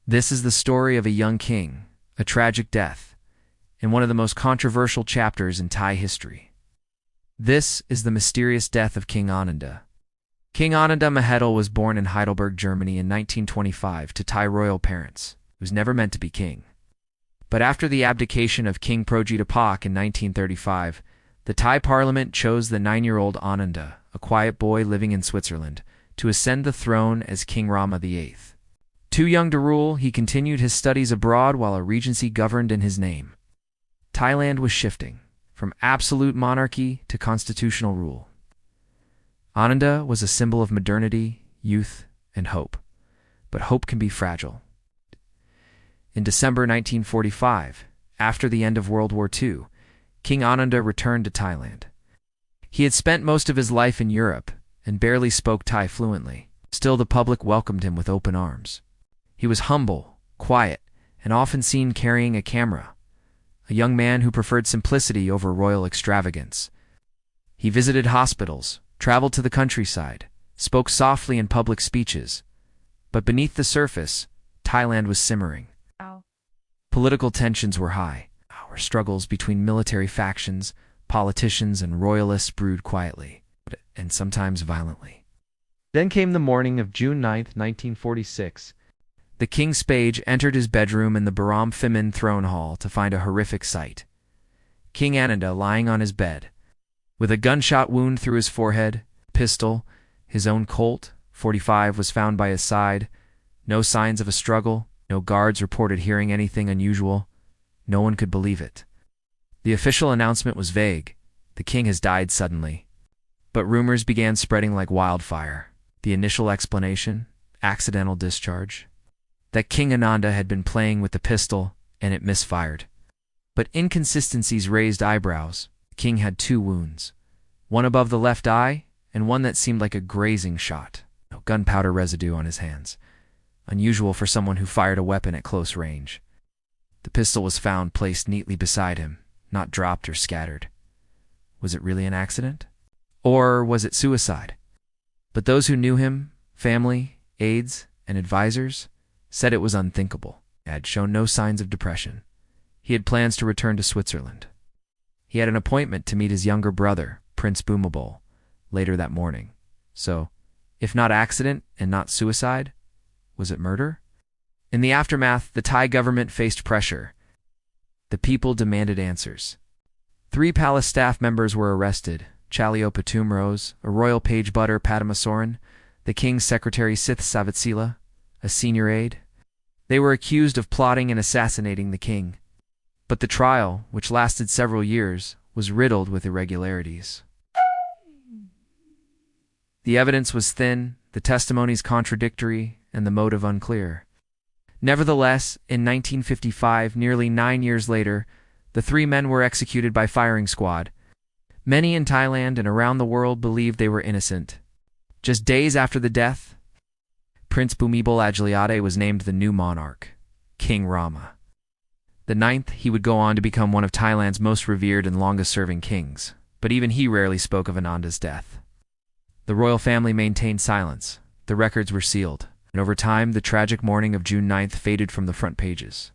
This is the story of a young king, a tragic death, and one of the most controversial chapters in Thai history. This is the mysterious death of King Ananda. King Ananda Mahedal was born in Heidelberg, Germany in 1925 to Thai royal parents. He was never meant to be king. But after the abdication of King Projitapak in 1935, the Thai parliament chose the 9-year-old Ananda, a quiet boy living in Switzerland, to ascend the throne as King Rama VIII. Too young to rule, he continued his studies abroad while a regency governed in his name. Thailand was shifting from absolute monarchy to constitutional rule. Ananda was a symbol of modernity, youth, and hope. But hope can be fragile. In December 1945, after the end of World War II, King Ananda returned to Thailand. He had spent most of his life in Europe and barely spoke Thai fluently. Still, the public welcomed him with open arms. He was humble, quiet, and often seen carrying a camera, a young man who preferred simplicity over royal extravagance. He visited hospitals, traveled to the countryside, spoke softly in public speeches. But beneath the surface, Thailand was simmering. Political tensions were high. Our struggles between military factions, politicians, and royalists brewed quietly, and sometimes violently. Then came the morning of June 9, 1946. The king's page entered his bedroom in the Baram Phimin throne hall to find a horrific sight. King Ananda lying on his bed, with a gunshot wound through his forehead, pistol, his own Colt .45 was found by his side. No signs of a struggle, no guards reported hearing anything unusual. No one could believe it. The official announcement was vague. The king has died suddenly. But rumors began spreading like wildfire. The initial explanation, accidental discharge. That King Ananda had been playing with the pistol and it misfired. But inconsistencies raised eyebrows. The king had 2 wounds, one above the left eye and one that seemed like a grazing shot. No gunpowder residue on his hands, unusual for someone who fired a weapon at close range. The pistol was found placed neatly beside him, not dropped or scattered. Was it really an accident? Or was it suicide? But those who knew him, family, aides, and advisors, said it was unthinkable. He had shown no signs of depression. He had plans to return to Switzerland. He had an appointment to meet his younger brother, Prince Bhumibol, later that morning. So, if not accident and not suicide, was it murder? In the aftermath, the Thai government faced pressure. The people demanded answers. 3 palace staff members were arrested: Chaleo Patumrose, a royal page Butter Padmasoran, the king's secretary Sith Savitsila, a senior aide. They were accused of plotting and assassinating the king. But the trial, which lasted several years, was riddled with irregularities. The evidence was thin, the testimonies contradictory, and the motive unclear. Nevertheless, in 1955, nearly 9 years later, the 3 men were executed by firing squad. Many in Thailand and around the world believed they were innocent. Just days after the death, Prince Bhumibol Adulyadej was named the new monarch, King Rama. The 9th, he would go on to become one of Thailand's most revered and longest-serving kings, but even he rarely spoke of Ananda's death. The royal family maintained silence, the records were sealed, and over time the tragic morning of June 9th faded from the front pages,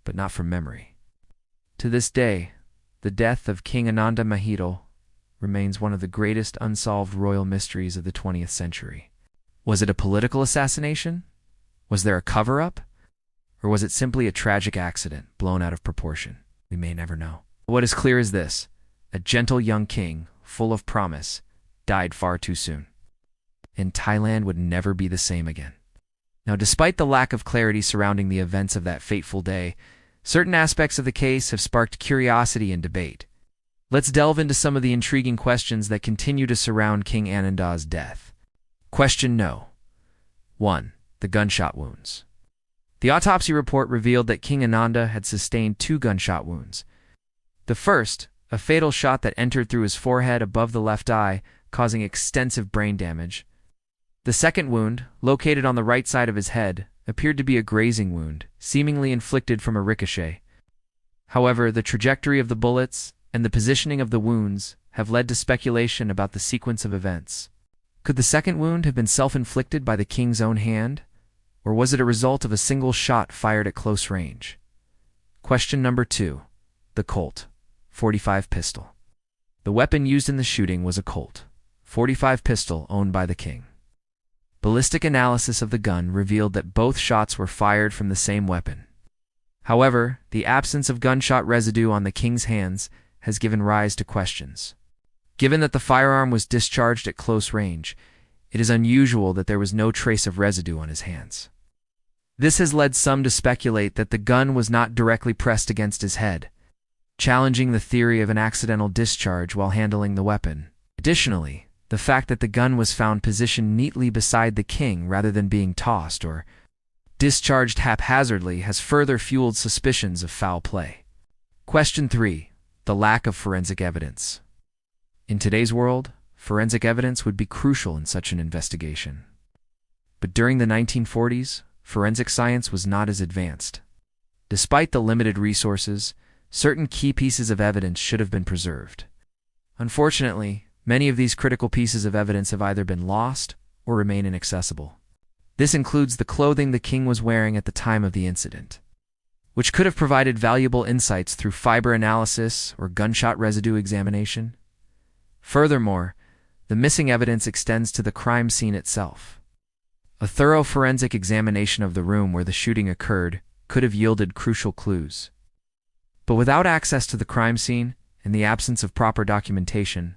but not from memory. To this day, the death of King Ananda Mahedal remains one of the greatest unsolved royal mysteries of the 20th century. Was it a political assassination? Was there a cover-up? Or was it simply a tragic accident blown out of proportion? We may never know. What is clear is this: a gentle young king, full of promise, died far too soon. And Thailand would never be the same again. Now, despite the lack of clarity surrounding the events of that fateful day, certain aspects of the case have sparked curiosity and debate. Let's delve into some of the intriguing questions that continue to surround King Ananda's death. Question No. 1. The gunshot wounds. The autopsy report revealed that King Ananda had sustained 2 gunshot wounds. The first, a fatal shot that entered through his forehead above the left eye, causing extensive brain damage. The second wound, located on the right side of his head, appeared to be a grazing wound, seemingly inflicted from a ricochet. However, the trajectory of the bullets and the positioning of the wounds have led to speculation about the sequence of events. Could the second wound have been self-inflicted by the king's own hand? or was it a result of a single shot fired at close range? Question number 2. The Colt .45 pistol. The weapon used in the shooting was a Colt .45 pistol owned by the king. Ballistic analysis of the gun revealed that both shots were fired from the same weapon. However, the absence of gunshot residue on the king's hands has given rise to questions. Given that the firearm was discharged at close range, it is unusual that there was no trace of residue on his hands. This has led some to speculate that the gun was not directly pressed against his head, challenging the theory of an accidental discharge while handling the weapon. Additionally, the fact that the gun was found positioned neatly beside the king rather than being tossed or discharged haphazardly has further fueled suspicions of foul play. Question 3. The lack of forensic evidence. In today's world, forensic evidence would be crucial in such an investigation. But during the 1940s, forensic science was not as advanced. Despite the limited resources, certain key pieces of evidence should have been preserved. Unfortunately, many of these critical pieces of evidence have either been lost or remain inaccessible. This includes the clothing the king was wearing at the time of the incident, which could have provided valuable insights through fiber analysis or gunshot residue examination. Furthermore, the missing evidence extends to the crime scene itself. A thorough forensic examination of the room where the shooting occurred could have yielded crucial clues. But without access to the crime scene and the absence of proper documentation,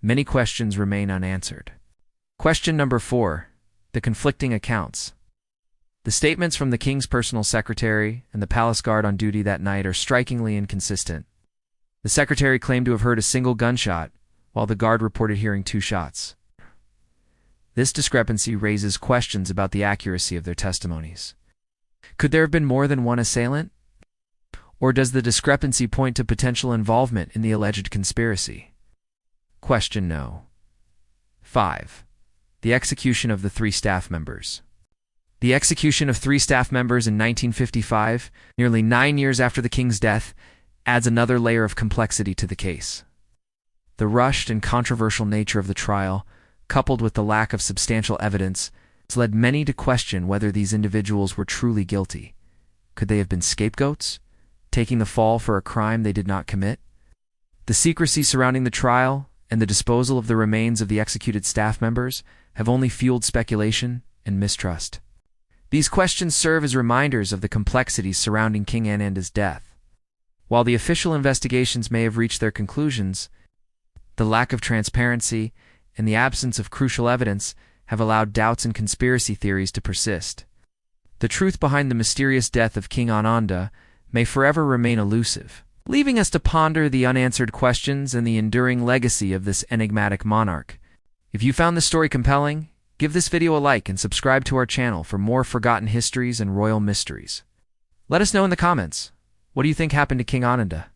many questions remain unanswered. Question number 4. The conflicting accounts. The statements from the king's personal secretary and the palace guard on duty that night are strikingly inconsistent. The secretary claimed to have heard a single gunshot, while the guard reported hearing 2 shots. This discrepancy raises questions about the accuracy of their testimonies. Could there have been more than one assailant? Or does the discrepancy point to potential involvement in the alleged conspiracy? Question no. 5. The execution of the 3 staff members. The execution of 3 staff members in 1955, nearly 9 years after the king's death, adds another layer of complexity to the case. The rushed and controversial nature of the trial, coupled with the lack of substantial evidence, has led many to question whether these individuals were truly guilty. Could they have been scapegoats, taking the fall for a crime they did not commit? The secrecy surrounding the trial and the disposal of the remains of the executed staff members have only fueled speculation and mistrust. These questions serve as reminders of the complexities surrounding King Ananda's death. While the official investigations may have reached their conclusions, the lack of transparency and the absence of crucial evidence have allowed doubts and conspiracy theories to persist. The truth behind the mysterious death of King Ananda may forever remain elusive, leaving us to ponder the unanswered questions and the enduring legacy of this enigmatic monarch. If you found this story compelling, give this video a like and subscribe to our channel for more forgotten histories and royal mysteries. Let us know in the comments, what do you think happened to King Ananda?